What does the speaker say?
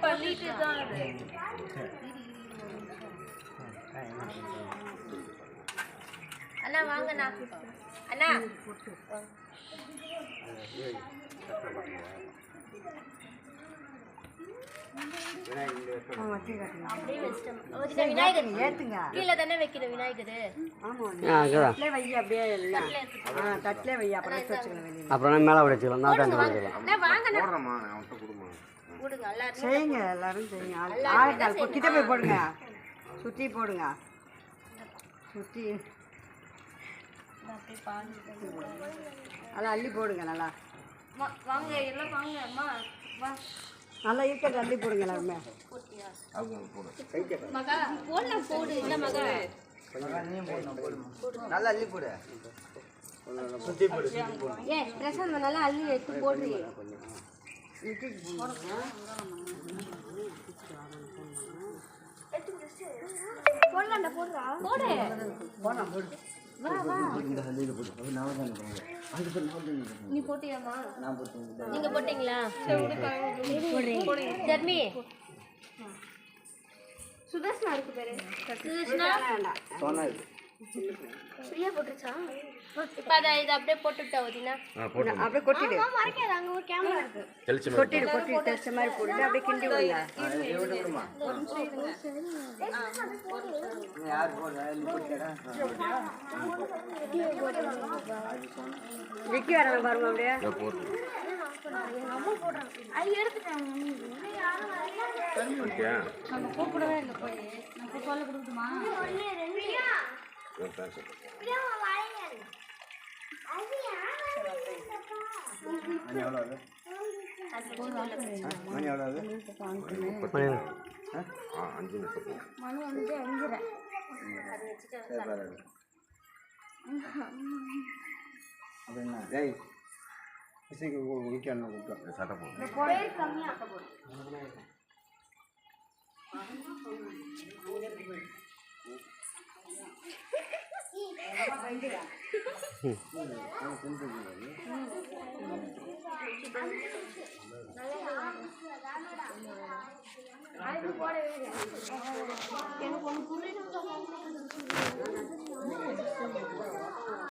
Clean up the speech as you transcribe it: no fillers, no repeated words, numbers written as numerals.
பண்ணிட்டு தான் அண்ணா வாங்கண்ணா அண்ணா விநாயகர் கீழே தானே வைக்கணும் விநாயகர். அப்புறம் மேலே வச்சுக்கலாம். செய்யுங்க, எல்லாரும் செய்யுங்க. கிட்ட போய் போடுங்க, சுற்றி போடுங்க, சுற்றி நல்லா அள்ளி போடுங்க. நல்லா வாங்க எல்லாம் வாங்க அம்மா வா நல்லா இருக்கிறது அள்ளி போடுங்க எல்லாருமே. மகா போடலாம் போடு இல்லை மகா நல்லா அள்ளி போடு. ஏ பிரசாந்த் நல்லா அள்ளி எடுத்து போடுறீ. போடலாம்டா போடுறா போடு போடலாம் போடு. வா வா நீ போட்டியாமா? நீங்க போட்டீங்களா? ஜர்மி சுதர்ஷனா இருக்கு பேரு. சுதர்ஷனா பிரியா போட்டுச்சா? இப்ப அத இத அப்படியே போட்டுட்டா ஓதினா அப்படியே கொட்டிடு. மறக்காத அங்க ஒரு கேமரா இருக்கு. கொட்டிடு கொட்டிடு தெச்ச மாதிரி போட்டு அப்படியே கிண்டி விடுங்க. யார் போடுறா? நீ போடுடா. விக்கி வரணும் பாருங்க அப்படியே. அம்மா போடுறாங்க. அது எடுத்துட்டாங்க. யாரும் வரல. நம்ம கூப்பிடவே இல்ல போய். நம்ம சொல்ல கொடுத்துமா? ஒண்ணே ரெண்டுயா. பிரியா வாங்க. அது யாரா இருக்கா? மணி எவ்வளவு? மணி எவ்வளவு? 5 நிமிஷம். மணி வந்து 5:30. அது வச்சிட்டு அப்படின்னா டேய் இசைக்கு விக்கணும் கூப்பிட்டு சட்டை போடு. பேர் கம்மியா போடு. எனக்கு ஒன்று புரியுது.